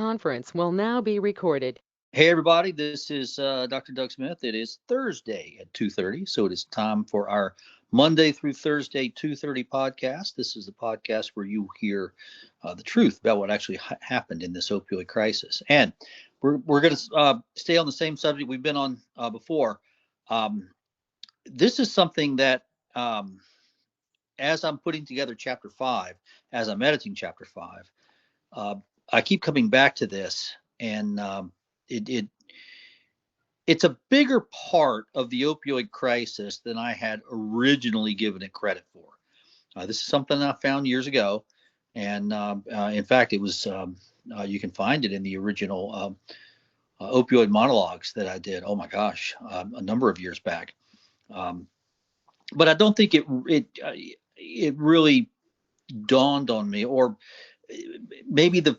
conference will now be recorded. Hey everybody, this is Dr. Doug Smith. It is Thursday at 2:30, so it is time for our Monday through Thursday 2:30 podcast. This is the podcast where you hear the truth about what actually happened in this opioid crisis. And we're going to stay on the same subject we've been on before. This is something that, as I'm putting together Chapter 5, as I'm editing Chapter 5, I keep coming back to this, and it's a bigger part of the opioid crisis than I had originally given it credit for. This is something I found years ago, and in fact, it was you can find it in the original opioid monologues that I did. Oh my gosh, a number of years back. But I don't think it really dawned on me, or maybe the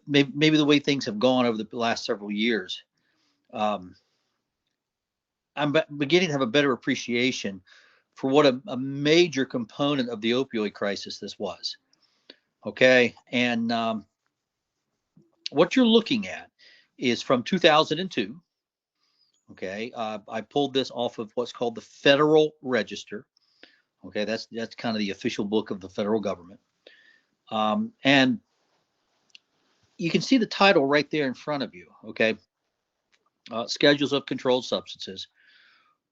way things have gone over the last several years. I'm beginning to have a better appreciation for what a major component of the opioid crisis this was. Okay, and what you're looking at is from 2002. Okay, I pulled this off of what's called the Federal Register. Okay, that's kind of the official book of the federal government. And you can see the title right there in front of you. Okay, Schedules of Controlled Substances,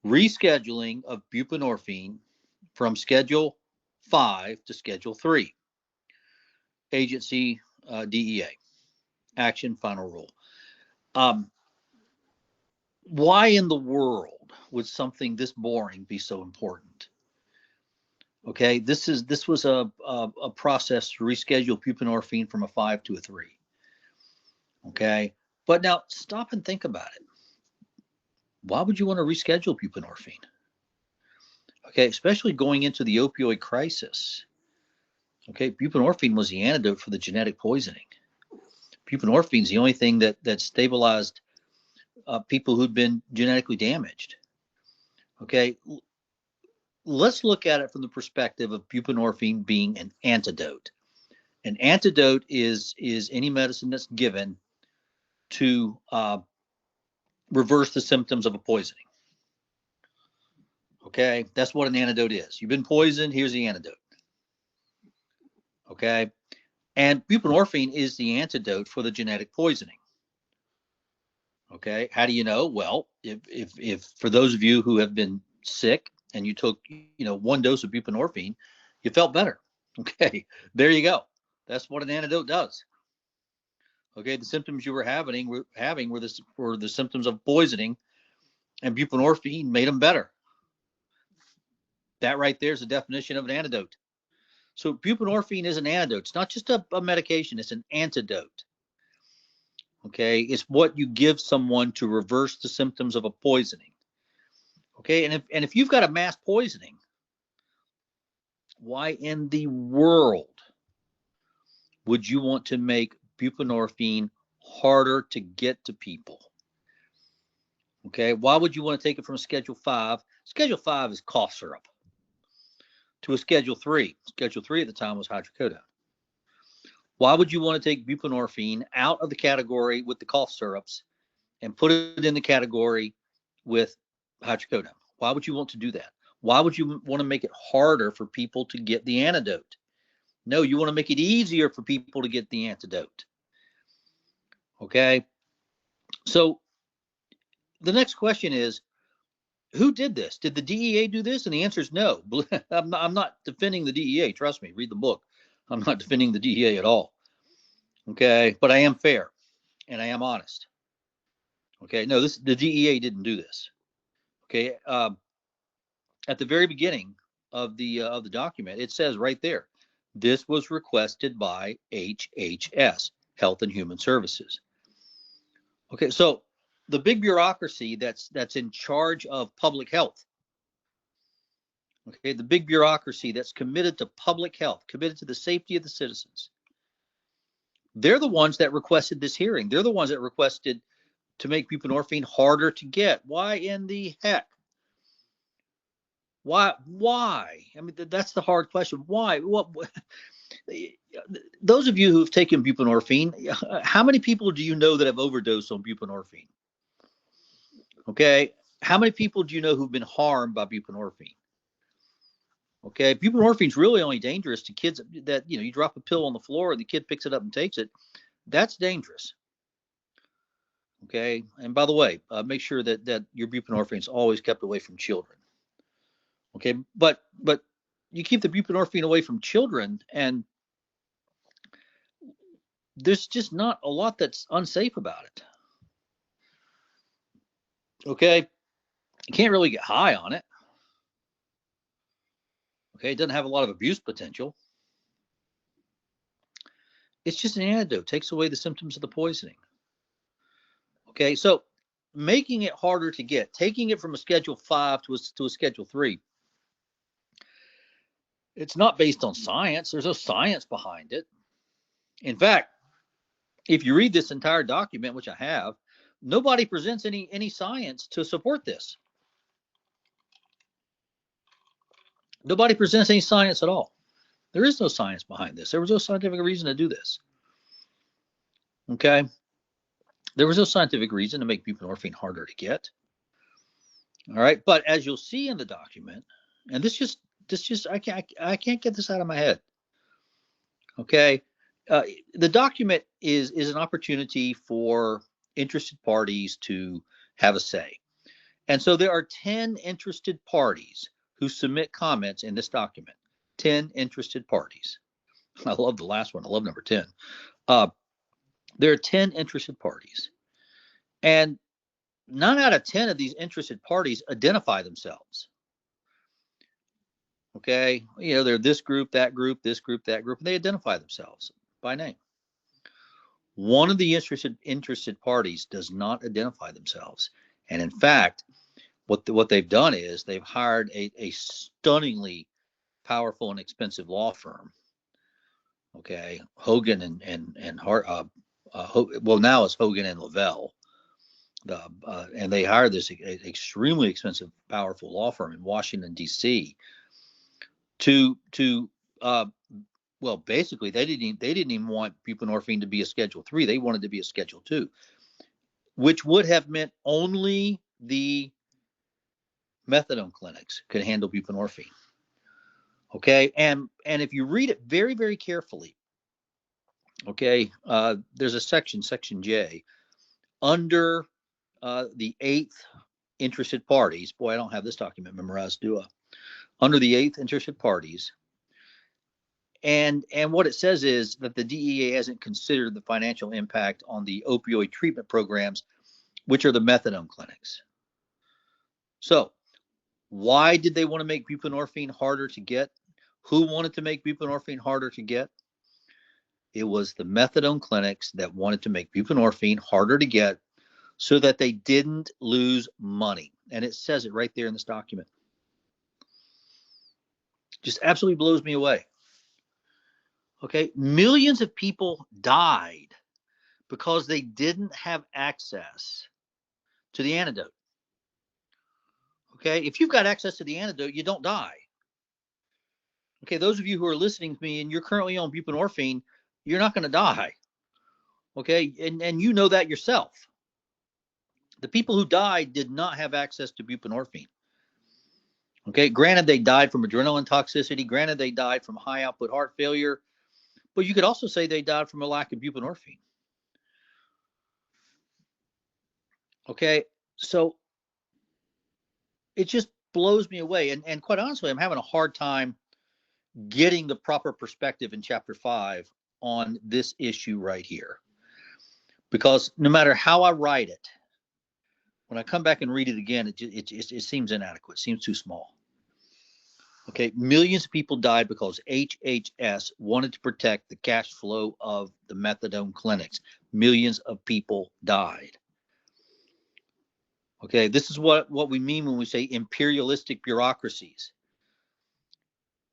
rescheduling of buprenorphine from Schedule 5 to Schedule 3. Agency DEA. Action Final Rule. Why in the world would something this boring be so important? Okay, this was a process to reschedule buprenorphine from a 5 to a 3. Okay, but now stop and think about it. Why would you want to reschedule buprenorphine? Okay, especially going into the opioid crisis. Okay, buprenorphine was the antidote for the genetic poisoning. Buprenorphine is the only thing that stabilized people who'd been genetically damaged. Okay, let's look at it from the perspective of buprenorphine being an antidote. An antidote is any medicine that's given to reverse the symptoms of a poisoning. Okay, that's what an antidote is. You've been poisoned, here's the antidote. Okay, and buprenorphine is the antidote for the genetic poisoning. Okay, how do you know? Well, if for those of you who have been sick and you took one dose of buprenorphine, you felt better. Okay, there you go. That's what an antidote does. Okay, the symptoms you were having were the symptoms of poisoning, and buprenorphine made them better. That right there is the definition of an antidote. So buprenorphine is an antidote. It's not just a medication, it's an antidote. Okay, it's what you give someone to reverse the symptoms of a poisoning. Okay, and if you've got a mass poisoning, why in the world would you want to make buprenorphine harder to get to people? Okay, why would you want to take it from Schedule 5? Schedule 5 is cough syrup, to a Schedule 3. Schedule 3 at the time was hydrocodone. Why would you want to take buprenorphine out of the category with the cough syrups and put it in the category with hydrocodone? Why would you want to do that? Why would you want to make it harder for people to get the antidote? No, you want to make it easier for people to get the antidote. Okay, so the next question is, who did this? Did the DEA do this? And the answer is no. I'm not defending the DEA. Trust me, read the book. I'm not defending the DEA at all. Okay, but I am fair and I am honest. Okay, no, the DEA didn't do this. Okay, at the very beginning of the document, it says right there, this was requested by HHS, Health and Human Services. Okay, so the big bureaucracy that's in charge of public health. Okay, the big bureaucracy that's committed to public health, committed to the safety of the citizens. They're the ones that requested this hearing. They're the ones that requested to make buprenorphine harder to get. Why in the heck? Why? I mean, that's the hard question. Why? What? those of you who've taken buprenorphine, how many people do you know that have overdosed on buprenorphine? Okay, how many people do you know who've been harmed by buprenorphine? Okay, buprenorphine is really only dangerous to kids that, you drop a pill on the floor and the kid picks it up and takes it. That's dangerous. Okay, and by the way, make sure that your buprenorphine is always kept away from children. Okay, but you keep the buprenorphine away from children, and there's just not a lot that's unsafe about it. Okay, you can't really get high on it. Okay, it doesn't have a lot of abuse potential. It's just an antidote, takes away the symptoms of the poisoning. Okay, so making it harder to get, taking it from a Schedule 5 to a Schedule 3, it's not based on science. There's no science behind it. In fact, if you read this entire document, which I have, nobody presents any science to support this. Nobody presents any science at all. There is no science behind this. There was no scientific reason to do this. Okay? There was no scientific reason to make buprenorphine harder to get. All right, but as you'll see in the document, and this just I can't get this out of my head. Okay, the document is an opportunity for interested parties to have a say, and so there are 10 interested parties who submit comments in this document. 10 interested parties. I love the last one. I love number 10. There are 10 interested parties, and 9 out of 10 of these interested parties identify themselves. Okay, they're this group, that group, this group, that group, and they identify themselves by name. One of the interested parties does not identify themselves, and in fact, what they've done is they've hired a stunningly powerful and expensive law firm. Okay, Hogan and Hart. Well, now it's Hogan and Lavelle. And they hired this extremely expensive, powerful law firm in Washington, D.C. Well, basically, they didn't even want buprenorphine to be a Schedule 3. They wanted to be a Schedule 2, which would have meant only the methadone clinics could handle buprenorphine. Okay, and if you read it very, very carefully, okay, there's a section J, under the 8th interested parties. Boy, I don't have this document memorized, do I? Under the 8th interested parties. And what it says is that the DEA hasn't considered the financial impact on the opioid treatment programs, which are the methadone clinics. So why did they want to make buprenorphine harder to get? Who wanted to make buprenorphine harder to get? It was the methadone clinics that wanted to make buprenorphine harder to get so that they didn't lose money. And it says it right there in this document. Just absolutely blows me away. Okay, millions of people died because they didn't have access to the antidote. Okay, if you've got access to the antidote, you don't die. Okay, those of you who are listening to me and you're currently on buprenorphine, you're not going to die. Okay, and you know that yourself. The people who died did not have access to buprenorphine. Okay, granted, they died from adrenaline toxicity. Granted, they died from high output heart failure. But you could also say they died from a lack of buprenorphine. Okay, so it just blows me away. And quite honestly, I'm having a hard time getting the proper perspective in Chapter 5 on this issue right here. Because no matter how I write it, when I come back and read it again, it seems inadequate, seems too small. Okay, millions of people died because HHS wanted to protect the cash flow of the methadone clinics. Millions of people died. Okay, this is what we mean when we say imperialistic bureaucracies.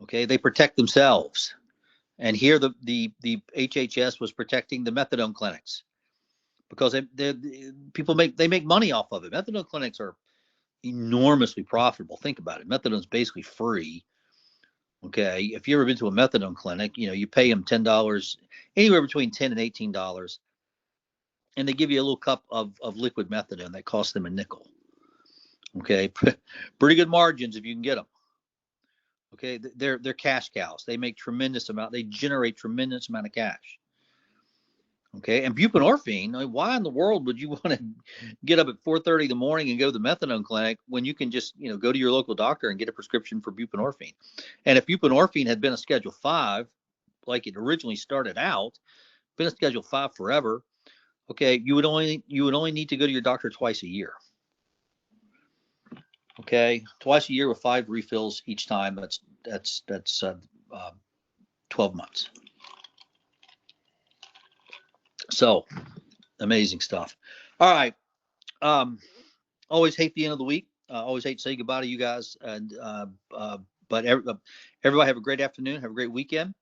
Okay, they protect themselves. And here the HHS was protecting the methadone clinics because people make money off of it. Methadone clinics are enormously profitable. Think about it. Methadone is basically free. Okay, if you've ever been to a methadone clinic, you pay them $10, anywhere between $10 and $18, and they give you a little cup of liquid methadone that costs them a nickel. Okay, pretty good margins if you can get them. Okay, they're cash cows. They make they generate tremendous amount of cash. Okay, and buprenorphine, why in the world would you want to get up at 4:30 in the morning and go to the methadone clinic when you can just, go to your local doctor and get a prescription for buprenorphine? And if buprenorphine had been a Schedule 5, like it originally started out, been a Schedule 5 forever, okay, you would only need to go to your doctor twice a year. Okay, twice a year with 5 refills each time. That's 12 months. So amazing stuff. All right. Always hate the end of the week. Always hate to say goodbye to you guys. And but everybody have a great afternoon. Have a great weekend.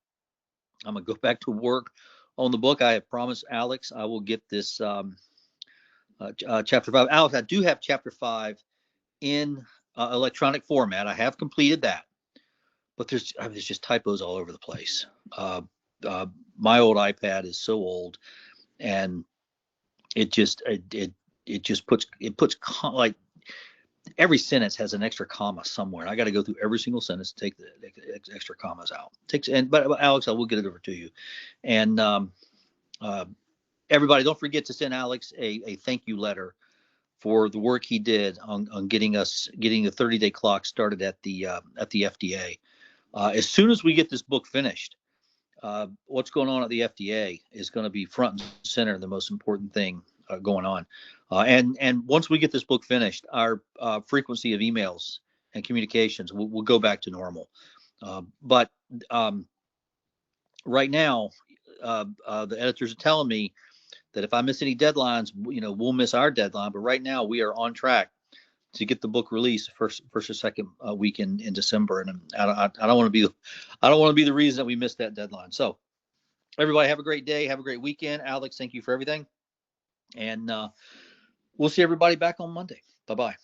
I'm gonna go back to work on the book. I have promised Alex I will get this chapter 5. Alex, I do have chapter 5 in electronic format. I have completed that, but there's just typos all over the place. My old iPad is so old, and it just puts like every sentence has an extra comma somewhere. I got to go through every single sentence to take the extra commas out. But Alex, I will get it over to you. And everybody, don't forget to send Alex a thank you letter for the work he did on getting the 30-day clock started at the FDA. As soon as we get this book finished, what's going on at the FDA is going to be front and center, the most important thing going on. And once we get this book finished, our frequency of emails and communications will go back to normal. But right now, the editors are telling me that if I miss any deadlines, we'll miss our deadline. But right now, we are on track to get the book released first or second week in December. And I don't want to be the reason that we missed that deadline. So everybody have a great day. Have a great weekend. Alex, thank you for everything. And we'll see everybody back on Monday. Bye-bye.